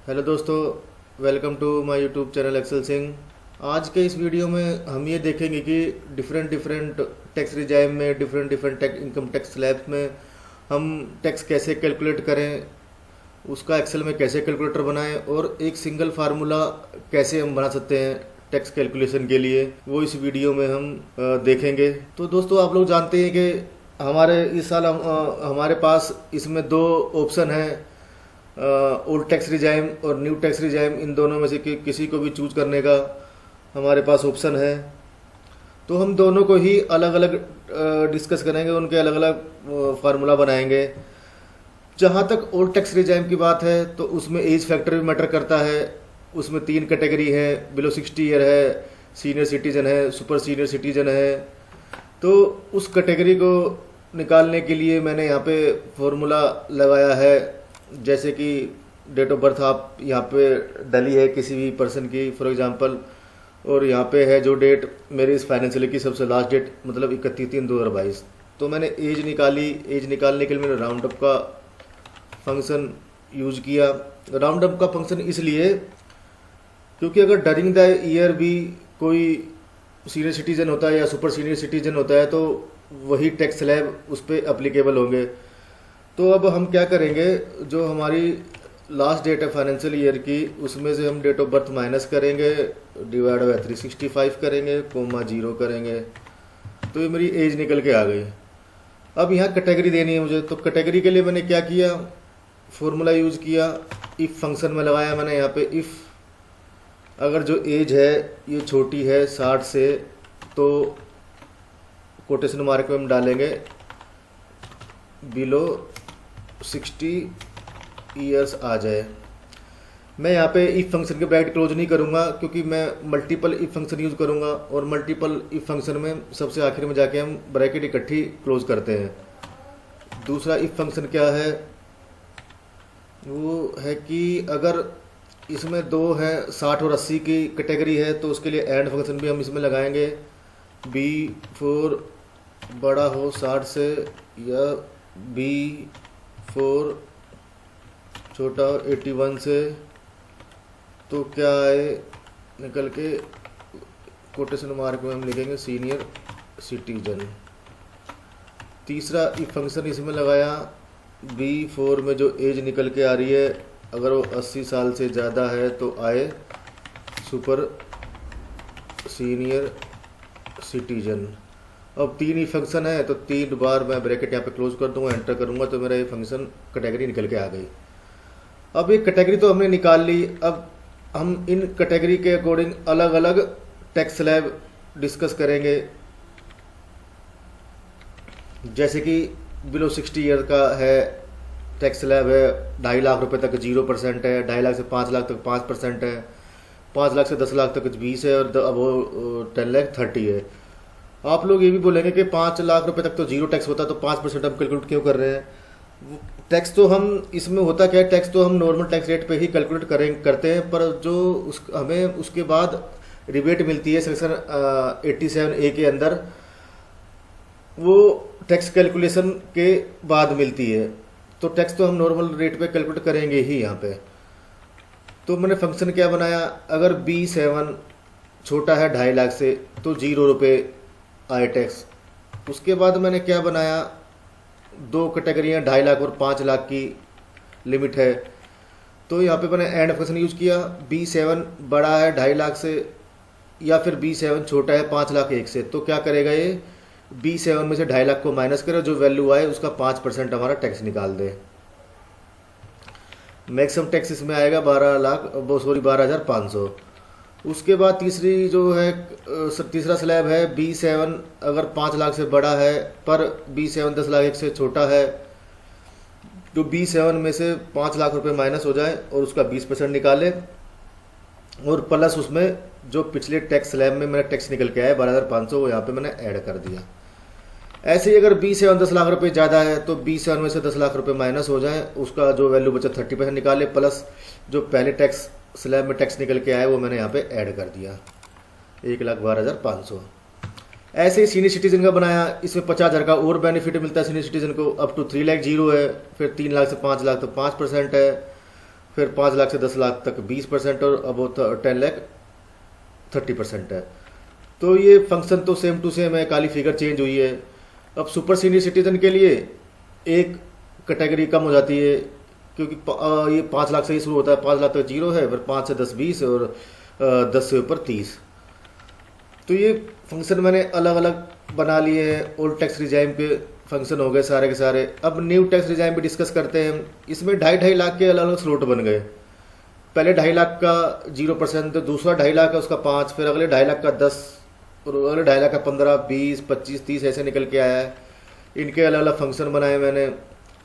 Hello दोस्तों, welcome to my YouTube channel Excel Singh. आज के इस वीडियो में हम ये देखेंगे कि डिफरेंट डिफरेंट टैक्स रिजाइम में different different income tax slabs में हम टैक्स कैसे कैलकुलेट करें, उसका एक्सेल में कैसे कैलकुलेटर बनाएं और एक सिंगल फार्मूला कैसे हम बना सकते हैं टैक्स कैलकुलेशन के लिए, वो इस वीडियो में हम देखेंगे। तो दोस्तों, आप लोग जानते हैं कि हमारे इस साल हमारे पास इसमें दो ऑप्शन हैं, ओल्ड टैक्स रिजाइम और न्यू टैक्स रिजाइम। इन दोनों में से किसी को भी चूज करने का हमारे पास ऑप्शन है। तो हम दोनों को ही अलग अलग डिस्कस करेंगे, उनके अलग अलग फार्मूला बनाएंगे। जहाँ तक ओल्ड टैक्स रिजाइम की बात है तो उसमें एज फैक्टर भी मैटर करता है। उसमें 3 कैटेगरी है, बिलो 60 ईयर है, सीनियर सिटीजन है, सुपर सीनियर सिटीजन है। तो उस कैटेगरी को निकालने के लिए मैंने यहाँ पे फॉर्मूला लगाया है। जैसे कि डेट ऑफ बर्थ आप यहाँ पे डली है किसी भी पर्सन की, फॉर एग्जांपल, और यहाँ पे है जो डेट मेरी इस फाइनेंशियल की सबसे लास्ट डेट, मतलब 31/3/2022। तो मैंने एज निकाली। एज निकालने के लिए मैंने राउंड अप का फंक्शन यूज किया। राउंड अप का फंक्शन इसलिए क्योंकि अगर डरिंग द ईयर भी कोई सीनियर सिटीजन होता है या सुपर सीनियर सिटीजन होता है तो वही टैक्स स्लैब उस पर अप्लीकेबल होंगे। तो अब हम क्या करेंगे, जो हमारी लास्ट डेट है फाइनेंशियल ईयर की, उसमें से हम डेट ऑफ बर्थ माइनस करेंगे, डिवाइड बाय 365 करेंगे, कोमा 0 करेंगे। तो ये मेरी एज निकल के आ गई। अब यहाँ कैटेगरी देनी है मुझे। तो कैटेगरी के लिए मैंने क्या किया, फॉर्मूला यूज किया, इफ फंक्शन में लगाया मैंने यहाँ पे इफ। अगर जो एज है ये छोटी है 60 से, तो कोटेशन मार्क में हम डालेंगे बिलो 60 ईयर्स आ जाए। मैं यहाँ पे इफ फंक्शन के ब्रैकेट क्लोज नहीं करूँगा क्योंकि मैं मल्टीपल इफ फंक्शन यूज़ करूँगा, और मल्टीपल इफ फंक्शन में सबसे आखिर में जाके हम ब्रैकेट इकट्ठी क्लोज करते हैं। दूसरा इफ फंक्शन क्या है, वो है कि अगर इसमें दो है 60 और 80 की कैटेगरी है तो उसके लिए एंड फंक्शन भी हम इसमें लगाएंगे। B4 बड़ा हो 60 से या B4 छोटा हो 81 से, तो क्या आए निकल के, कोटेशन मार्क में हम लिखेंगे सीनियर सिटीजन। तीसरा इफ फंक्शन इसमें लगाया, B4 में जो एज निकल के आ रही है अगर वो 80 साल से ज़्यादा है तो आए सुपर सीनियर सिटीजन। अब 3 ही फंक्शन है तो 3 बार मैं ब्रैकेट यहाँ पे क्लोज कर दूंगा, एंटर करूंगा तो मेरा ये फंक्शन कैटेगरी निकल के आ गई। अब ये कैटेगरी तो हमने निकाल ली। अब हम इन कैटेगरी के अकॉर्डिंग अलग अलग टैक्स स्लैब डिस्कस करेंगे। जैसे कि बिलो 60 ईयर का है टैक्स स्लैब है, 2.5 लाख रुपए तक 0% है, 2.5 लाख से 5 लाख तक 5% है, 5 लाख से 10 लाख तक 20 है, और अब वो 10 लाख 30 है। आप लोग ये भी बोलेंगे कि 5 लाख रुपए तक तो 0 टैक्स होता है तो 5% हम कैलकुलेट क्यों कर रहे हैं। टैक्स तो हम इसमें होता क्या है, टैक्स तो हम नॉर्मल टैक्स रेट पे ही कैलकुलेट करते हैं, पर जो हमें उसके बाद रिबेट मिलती है सेक्शन 87A के अंदर, वो टैक्स कैलकुलेशन के बाद मिलती है। तो टैक्स तो हम नॉर्मल रेट पे कैलकुलेट करेंगे ही यहाँ पे। तो मैंने फंक्शन क्या बनाया, अगर B7 छोटा है 2.5 लाख से तो 0 रुपये आए टैक्स। उसके बाद मैंने क्या बनाया, 2 कैटेगरियाँ 2.5 लाख और 5 लाख की लिमिट है। तो यहाँ पे मैंने एंड फंक्शन यूज़ किया। B7 बड़ा है 2.5 लाख से या फिर B7 छोटा है 5 लाख 1 से, तो क्या करेगा ये, B7 में से 2.5 लाख को माइनस करे, जो वैल्यू आए उसका 5% हमारा टैक्स निकाल दे। मैक्सिमम टैक्स इसमें आएगा 12,500। उसके बाद तीसरी जो है तीसरा स्लैब है B7, अगर 5 लाख से बड़ा है पर B7 10 लाख 1 से छोटा है, तो B7 में से 5 लाख रुपए माइनस हो जाए और उसका 20% निकाले, और प्लस उसमें जो पिछले टैक्स स्लैब में मेरा टैक्स निकल के आया 12,500, वो यहाँ पे मैंने ऐड कर दिया। ऐसे ही अगर B7 10 लाख रुपए ज़्यादा है तो B7 में से 10 लाख रुपए माइनस हो जाए, उसका जो वैल्यू बचा 30% निकाले, प्लस जो पहले टैक्स स्लैब में टैक्स निकल के आया वो मैंने यहाँ पे ऐड कर दिया, 1,12,500। ऐसे ही सीनियर सिटीजन का बनाया, इसमें 50,000 का और बेनिफिट मिलता है सीनियर सिटीजन को, अप टू 3 लाख 0 है, फिर 3 लाख से 5 लाख तो 5% है, फिर 5 लाख से 10 लाख तक 20% और अब 10 लाख 30% है। तो ये फंक्शन तो सेम टू सेम है, खाली फिगर चेंज हुई है। अब सुपर सीनियर सिटीजन के लिए एक कैटेगरी कम हो जाती है, क्योंकि ये 5 लाख से ही शुरू होता है, 5 लाख तक जीरो है, फिर 5 से 10 20 और 10 से ऊपर 30। तो ये फंक्शन मैंने अलग अलग बना लिए हैं। ओल्ड टैक्स रिजाइम के फंक्शन हो गए सारे के सारे। अब न्यू टैक्स रिजाइम भी डिस्कस करते हैं। इसमें 2.5 लाख के अलग अलग स्लॉट बन गए। पहले 2.5 लाख का 0%, दूसरा 2.5 लाख का उसका 5, फिर अगले 2.5 लाख का 10, और अगले 2.5 लाख का 15, 20, 25, 30 ऐसे निकल के आया है। इनके अलग अलग फंक्शन बनाए मैंने।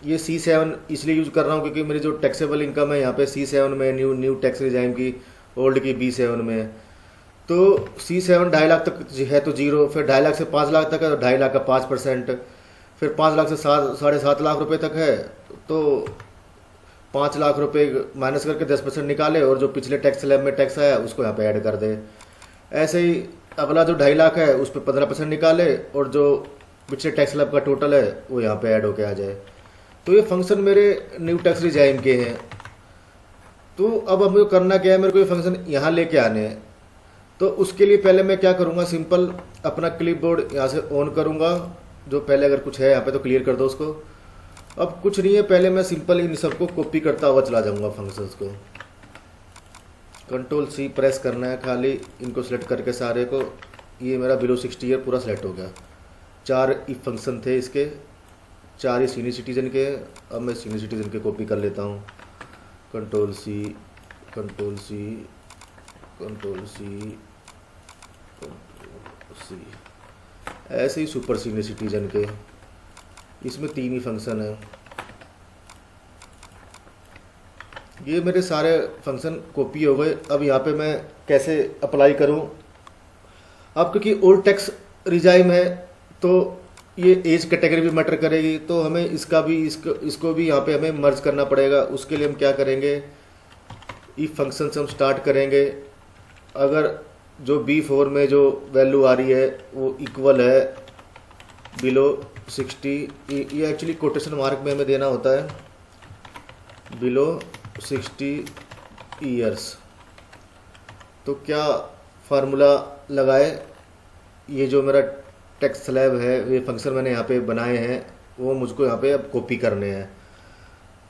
ये C7 इसलिए यूज़ कर रहा हूँ क्योंकि मेरी जो टैक्सेबल इनकम है यहाँ पे C7 में, न्यू टैक्स रिजाइम की, ओल्ड की B7 में है। तो C7 2.5 लाख तक है तो जीरो, फिर 2.5 लाख से 5 लाख तक है तो 2.5 लाख का 5%, फिर 5 लाख से 7.5 लाख रुपए तक है तो 5 लाख रुपए माइनस करके 10% निकाले, और जो पिछले टैक्स स्लैब में टैक्स आया उसको यहाँ पे ऐड कर दे। ऐसे ही अगला जो 2.5 लाख है उस पर 15% निकाले, और जो पिछले टैक्स स्लैब का टोटल है वो यहाँ पे ऐड होके आ जाए। तो ये फंक्शन मेरे न्यू टैक्स रिजाइम के हैं। तो अब हमें करना क्या है, मेरे को ये फंक्शन यहाँ लेके आने हैं। तो उसके लिए पहले मैं क्या करूँगा, सिंपल अपना क्लिपबोर्ड यहाँ से ऑन करूँगा। जो पहले अगर कुछ है यहाँ पे तो क्लियर कर दो उसको। अब कुछ नहीं है, पहले मैं सिंपल इन सबको कॉपी करता हुआ चला जाऊँगा फंक्शंस को। Ctrl+C प्रेस करना है, खाली इनको सेलेक्ट करके सारे को। ये मेरा बिलो 60 ईयर पूरा सेलेक्ट हो गया। 4 इफ फंक्शन थे इसके, 4 ही सीनियर सिटीजन के। अब मैं सीनियर सिटीजन के कॉपी कर लेता हूँ। Ctrl+C Ctrl+C Ctrl+C Ctrl+C। ऐसे ही सुपर सीनियर सिटीजन के, इसमें 3 ही फंक्शन है। ये मेरे सारे फंक्शन कॉपी हो गए। अब यहाँ पे मैं कैसे अप्लाई करूँ। अब क्योंकि ओल्ड टैक्स रिजाइम है तो ये एज कैटेगरी भी मैटर करेगी, तो हमें इसको भी यहाँ पे हमें मर्ज करना पड़ेगा। उसके लिए हम क्या करेंगे, इफ फंक्शन से हम स्टार्ट करेंगे। अगर जो B4 में जो वैल्यू आ रही है वो इक्वल है बिलो 60, ये एक्चुअली कोटेशन मार्क में हमें देना होता है, बिलो 60 ईयर्स। तो क्या फार्मूला लगाए, ये जो मेरा टैक्स स्लैब है, ये फंक्शन मैंने यहाँ पे बनाए हैं, वो मुझको यहाँ पे अब कॉपी करने हैं।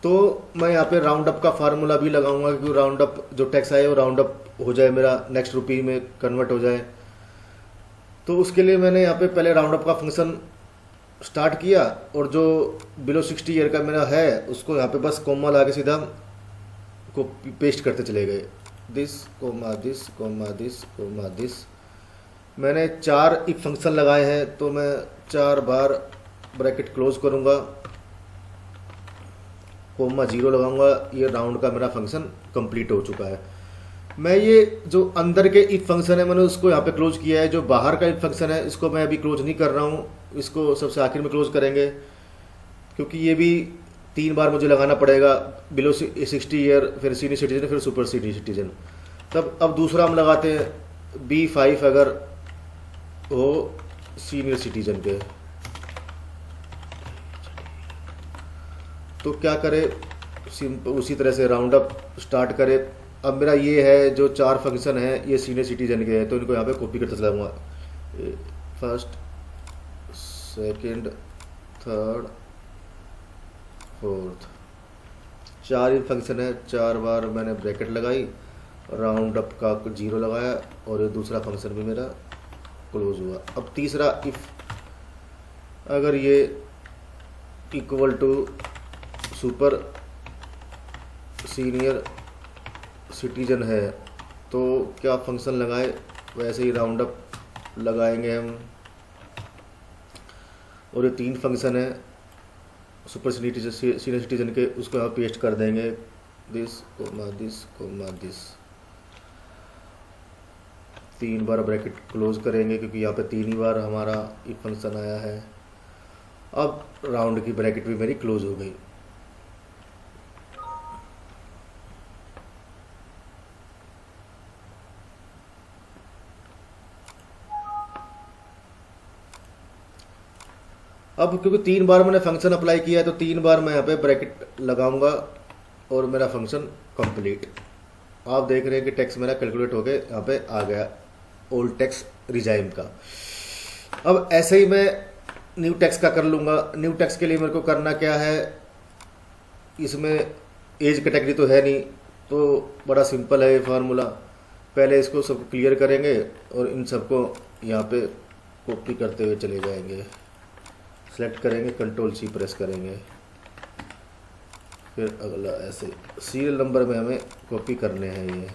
तो मैं यहाँ पे राउंड अप का फार्मूला भी लगाऊंगा, क्योंकि राउंड अप जो टैक्स आए वो राउंड अप हो जाए, मेरा नेक्स्ट रुपी में कन्वर्ट हो जाए। तो उसके लिए मैंने यहाँ पे पहले राउंड अप का फंक्शन स्टार्ट किया, और जो बिलो 60 ईयर का मेरा है उसको यहाँ पे बस कोमा ला के सीधा को पेस्ट करते चले गए। This comma this comma this comma this. मैंने 4 इफ फंक्शन लगाए हैं, तो मैं 4 बार ब्रैकेट क्लोज करूँगा, कोमा 0 लगाऊंगा। ये राउंड का मेरा फंक्शन कंप्लीट हो चुका है। मैं ये जो अंदर के इफ फंक्शन है मैंने उसको यहाँ पे क्लोज किया है। जो बाहर का इफ फंक्शन है इसको मैं अभी क्लोज नहीं कर रहा हूँ, इसको सबसे आखिर में क्लोज करेंगे, क्योंकि ये भी 3 बार मुझे लगाना पड़ेगा। बिलो 60 ईयर, फिर सीनियर सिटीजन, फिर सुपर सीनियर सिटीजन। तब अब दूसरा हम लगाते हैं B5 अगर हो सीनियर सिटीजन के। तो क्या करे, सिंपल उसी तरह से राउंड अप स्टार्ट करे। अब मेरा ये है जो 4 फंक्शन है ये सीनियर सिटीजन के हैं, तो इनको यहाँ पे कॉपी करते चला जाऊँगा। फर्स्ट, सेकंड, थर्ड, फोर्थ, 4 ही फंक्शन है। 4 बार मैंने ब्रैकेट लगाई, राउंड अप का 0 लगाया, और ये दूसरा फंक्शन भी मेरा क्लोज हुआ। अब तीसरा इफ अगर ये equal to super senior citizen है तो क्या फंक्शन लगाए, वैसे ही राउंड अप लगाएंगे हम। और ये 3 फंक्शन है सुपर सीनियर सिटीजन के, उसको यहाँ पेस्ट कर देंगे। This comma this comma this. 3 बार ब्रैकेट क्लोज करेंगे, क्योंकि यहाँ पे 3 ही बार हमारा इफ फंक्शन आया है। अब राउंड की ब्रैकेट भी मेरी क्लोज हो गई। अब क्योंकि 3 बार मैंने फंक्शन अप्लाई किया है तो 3 बार मैं यहाँ पे ब्रैकेट लगाऊंगा और मेरा फंक्शन कंप्लीट। आप देख रहे हैं कि टैक्स मेरा कैलकुलेट हो गया, यहाँ पे आ गया ओल्ड टैक्स रिजाइम का। अब ऐसे ही मैं न्यू टैक्स का कर लूँगा। न्यू टैक्स के लिए मेरे को करना क्या है, इसमें एज कैटेगरी तो है नहीं, तो बड़ा सिंपल है ये फार्मूला। पहले इसको सबको क्लियर करेंगे और इन सबको यहाँ पे कॉपी करते हुए चले जाएंगे। सेलेक्ट करेंगे, कंट्रोल सी प्रेस करेंगे, फिर अगला ऐसे सीरियल नंबर में हमें कॉपी करने हैं ये।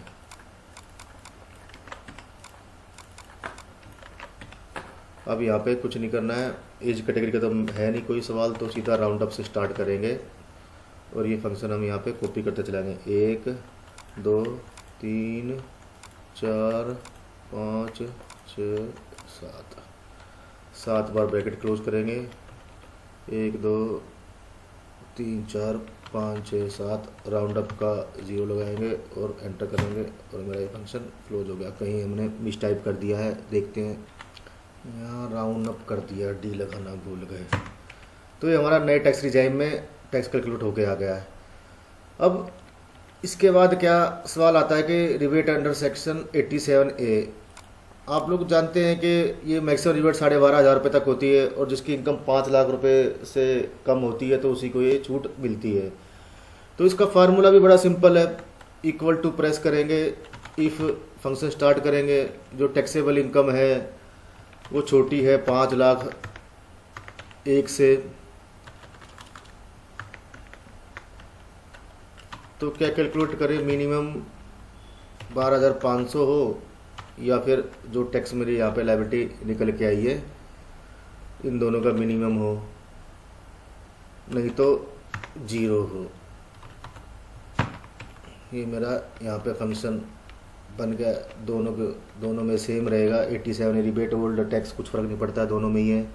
अब यहाँ पे कुछ नहीं करना है, एज कैटेगरी का तो है नहीं कोई सवाल, तो सीधा राउंड अप से स्टार्ट करेंगे और ये फंक्शन हम यहाँ पे कॉपी करते चलाएंगे। 1 2 3 4 5 6 7 7 बार ब्रैकेट क्लोज करेंगे। 1 2 3 4 5 6 7 राउंड अप का 0 लगाएंगे और एंटर करेंगे और मेरा ये फंक्शन क्लोज हो गया। कहीं हमने मिस टाइप कर दिया है, देखते हैं। यहाँ राउंड अप कर दिया, डी लगाना भूल गए। तो ये हमारा नए टैक्स रिजाइम में टैक्स कैलकुलेट होके आ गया है। अब इसके बाद क्या सवाल आता है कि रिबेट अंडर सेक्शन 87A। आप लोग जानते हैं कि ये मैक्सिमम रिबेट 12,500 रुपये तक होती है और जिसकी इनकम 5 लाख रुपए से कम होती है तो उसी को ये छूट मिलती है। तो इसका फार्मूला भी बड़ा सिंपल है। इक्वल टू प्रेस करेंगे, इफ़ फंक्शन स्टार्ट करेंगे। जो टैक्सेबल इनकम है वो छोटी है 5 लाख 1 से, तो क्या कैलकुलेट करें, मिनिमम 12,500 हो या फिर जो टैक्स मेरी यहाँ पे लायबिलिटी निकल के आई है इन दोनों का मिनिमम हो, नहीं तो 0 हो। ये मेरा यहाँ पे फंक्शन बन गया। दोनों में सेम रहेगा। 87 रिबेट ओल्ड टैक्स, कुछ फ़र्क नहीं पड़ता, दोनों में ही है।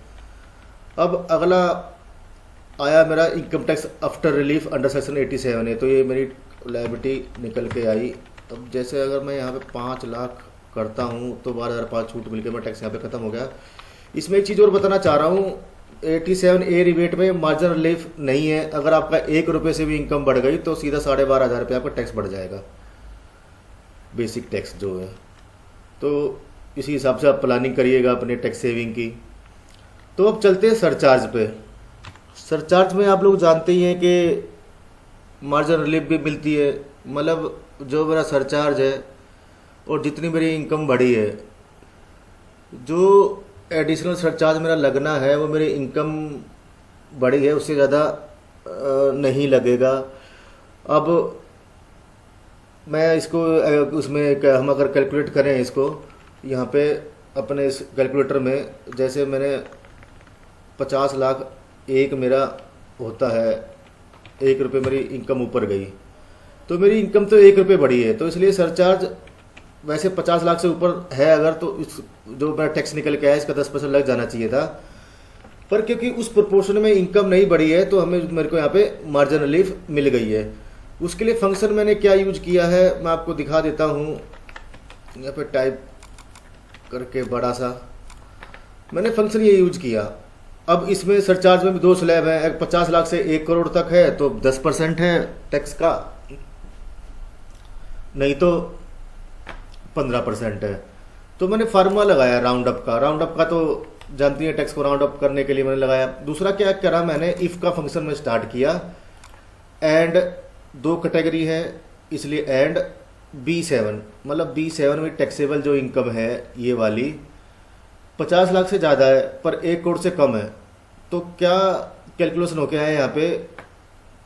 अब अगला आया मेरा income tax after relief under section 87 है, तो ये मेरी लायबिलिटी निकल के आई। अब जैसे अगर मैं यहाँ पे 5 लाख करता हूँ तो 12,500 छूट मिलकर मेरा टैक्स यहाँ पे ख़त्म हो गया। इसमें एक चीज़ और बताना चाह रहा हूँ, 87A रिबेट में मार्जिन रिलीफ नहीं है। अगर आपका 1 रुपये से भी इनकम बढ़ गई तो सीधा 12,500 रुपये आपका टैक्स बढ़ जाएगा, बेसिक टैक्स जो है। तो इसी हिसाब से आप प्लानिंग करिएगा अपने टैक्स सेविंग की। तो अब चलते हैं सरचार्ज पे। सरचार्ज में आप लोग जानते ही हैं कि मार्जिन रिलीफ भी मिलती है। मतलब जो मेरा सरचार्ज है और जितनी मेरी इनकम बढ़ी है, जो एडिशनल सरचार्ज मेरा लगना है वो मेरी इनकम बढ़ी है उससे ज़्यादा नहीं लगेगा। अब मैं इसको उसमें हम अगर कैलकुलेट करें इसको यहाँ पे अपने इस कैलकुलेटर में, जैसे मैंने 50 लाख एक मेरा होता है, 1 रुपये मेरी इनकम ऊपर गई तो मेरी इनकम तो 1 रुपये बढ़ी है, तो इसलिए सरचार्ज वैसे 50 लाख से ऊपर है अगर, तो इस जो मेरा टैक्स निकल के आया इसका 10% लग जाना चाहिए था। पर क्योंकि उस प्रोपोर्शन में इनकम नहीं बढ़ी है तो मेरे को यहाँ पे मार्जिन रिलीफ मिल गई है। उसके लिए फंक्शन मैंने क्या यूज किया है मैं आपको दिखा देता हूँ। यहाँ पे टाइप करके बड़ा सा मैंने फंक्शन ये यूज किया। अब इसमें सरचार्ज में भी 2 स्लैब है, 50 लाख से 1 करोड़ तक है तो 10% है टैक्स का, नहीं तो 15% है। तो मैंने फार्मूला लगाया राउंड अप का। राउंड अप का तो जानती है टैक्स को राउंड अप करने के लिए मैंने लगाया। दूसरा क्या करा मैंने, इफ़ का फंक्शन में स्टार्ट किया। एंड 2 कैटेगरी है इसलिए एंड B7, मतलब B7 में टैक्सेबल जो इनकम है ये वाली 50 लाख से ज़्यादा है पर 1 करोड़ से कम है। तो क्या कैलकुलेशन हो गया है यहाँ पे,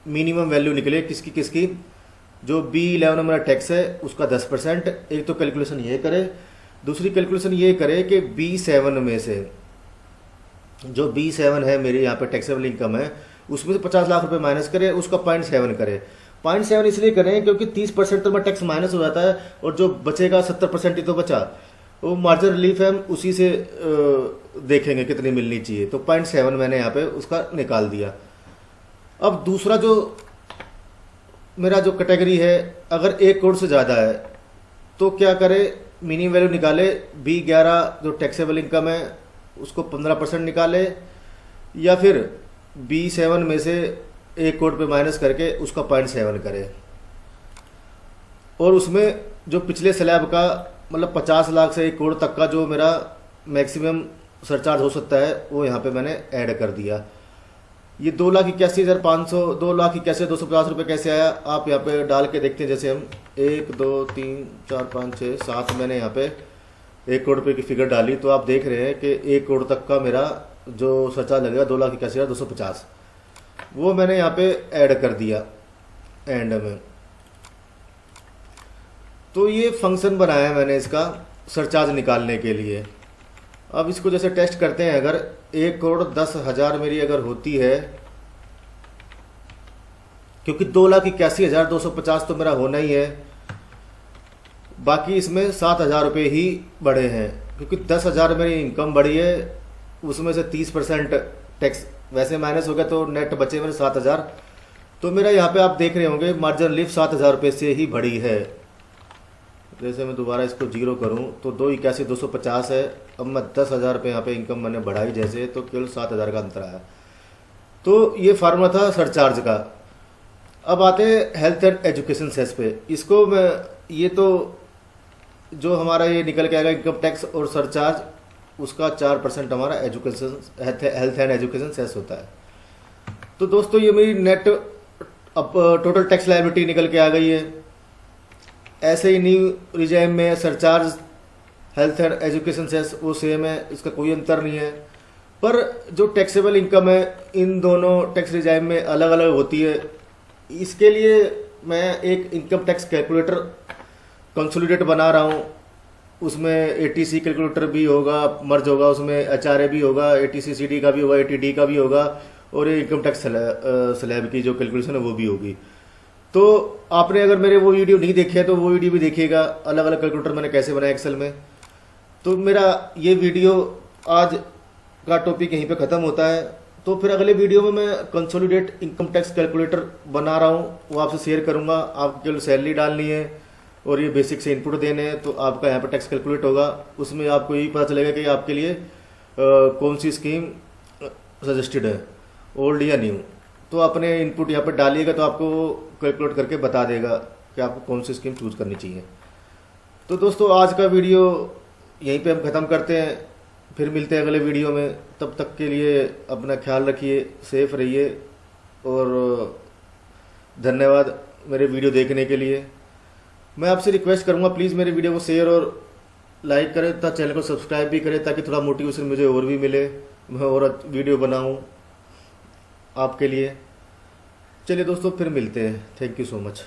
मिनिमम वैल्यू निकले किसकी किसकी, जो B11 में मेरा टैक्स है उसका 10%। एक तो कैलकुलेशन ये करे, दूसरी कैलकुलेशन ये करे कि B7 में से जो B7 है मेरी यहाँ पे टैक्सेबल इनकम है उसमें से 50 लाख रुपए माइनस करे, उसका 0.7 करे। 0.7 इसलिए करें क्योंकि 30% तो मैं टैक्स माइनस हो जाता है और जो बचेगा 70% ही तो बचा, वो मार्जिन रिलीफ है, हम उसी से देखेंगे कितनी मिलनी चाहिए। तो 0.7 मैंने यहाँ पे उसका निकाल दिया। अब दूसरा जो मेरा जो कैटेगरी है अगर 1 करोड़ से ज़्यादा है तो क्या करे, मिनिमम वैल्यू निकाले, B11 जो टैक्सेबल इनकम है उसको 15% निकाले, या फिर B7 में से 1 करोड़ पे माइनस करके उसका 0.7 करे। और उसमें जो पिछले स्लैब का मतलब 50 लाख से 1 करोड़ तक का जो मेरा मैक्सिमम सरचार्ज हो सकता है वो यहाँ पे मैंने ऐड कर दिया। ये 2,81,500 2,81,250 रुपये कैसे आया आप यहाँ पे डाल के देखते हैं। जैसे हम 1 2 3 4 5 6 7 मैंने यहाँ पे 1 करोड़ रुपये की फिगर डाली, तो आप देख रहे हैं कि 1 करोड़ तक का मेरा जो सरचार्ज लगेगा 2,81,250 वो मैंने यहाँ पे ऐड कर दिया एंड में। तो ये फंक्शन बनाया मैंने इसका सरचार्ज निकालने के लिए। अब इसको जैसे टेस्ट करते हैं, अगर 1,10,00,000 मेरी अगर होती है, क्योंकि 2,81,250 तो मेरा होना ही है, बाकी इसमें 7,000 रुपये ही बढ़े हैं क्योंकि 10,000 मेरी इनकम बढ़ी है, उसमें से 30% टैक्स वैसे माइनस हो गया तो नेट बचे मेरे 7,000। तो मेरा यहाँ पे आप देख रहे होंगे मार्जिन लिफ्ट 7,000 रुपये से ही बढ़ी है। जैसे मैं दोबारा इसको जीरो करूं तो 2,81,250 है। अब मैं 10,000 रुपये यहाँ पे इनकम मैंने बढ़ाई जैसे, तो केवल 7,000 का अंतर आया। तो ये फार्मूला था सरचार्ज का। अब आते हैं हेल्थ एंड एजुकेशन सेस पे। इसको मैं ये तो जो हमारा ये निकल के आएगा इनकम टैक्स और सरचार्ज, उसका 4% हमारा education health and education cess होता है। तो दोस्तों ये मेरी नेट अब टोटल टैक्स लायबिलिटी निकल के आ गई है। ऐसे ही न्यू रिजाइम में surcharge health and education cess वो सेम है, इसका कोई अंतर नहीं है। पर जो टैक्सेबल इनकम है इन दोनों टैक्स रिजाइम में अलग अलग होती है। इसके लिए मैं एक इनकम टैक्स कैलकुलेटर कंसोलिडेट बना रहा हूँ। उसमें एटीसी कैलकुलेटर भी होगा, मर्ज होगा, उसमें एचआरए भी होगा, एटीसी सीडी का भी होगा, एटीडी का भी होगा, और ये इनकम टैक्स स्लैब की जो कैलकुलेशन है वो भी होगी। तो आपने अगर मेरे वो वीडियो नहीं देखे है तो वो वीडियो भी देखिएगा, अलग अलग कैलकुलेटर मैंने कैसे बनाया एक्सेल में। तो मेरा ये वीडियो आज का टॉपिक यहीं पे ख़त्म होता है। तो फिर अगले वीडियो में मैं कंसोलिडेट इनकम टैक्स कैलकुलेटर बना रहा हूँ, वो आपसे शेयर करूँगा। आपको केवल सैलरी डालनी है और ये बेसिक से इनपुट देने हैं, तो आपका यहाँ पर टैक्स कैलकुलेट होगा। उसमें आपको यही पता चलेगा कि आपके लिए कौन सी स्कीम सजेस्टेड है, ओल्ड या न्यू। तो अपने इनपुट यहाँ पर डालिएगा तो आपको कैलकुलेट करके बता देगा कि आपको कौन सी स्कीम चूज करनी चाहिए। तो दोस्तों आज का वीडियो यहीं पे हम ख़त्म करते हैं, फिर मिलते हैं अगले वीडियो में। तब तक के लिए अपना ख्याल रखिए, सेफ रहिए और धन्यवाद मेरे वीडियो देखने के लिए। मैं आपसे रिक्वेस्ट करूँगा प्लीज़ मेरे वीडियो को शेयर और लाइक करें तथा चैनल को सब्सक्राइब भी करें, ताकि थोड़ा मोटिवेशन मुझे और भी मिले, मैं और वीडियो बनाऊँ आपके लिए। चलिए दोस्तों फिर मिलते हैं। Thank you so much.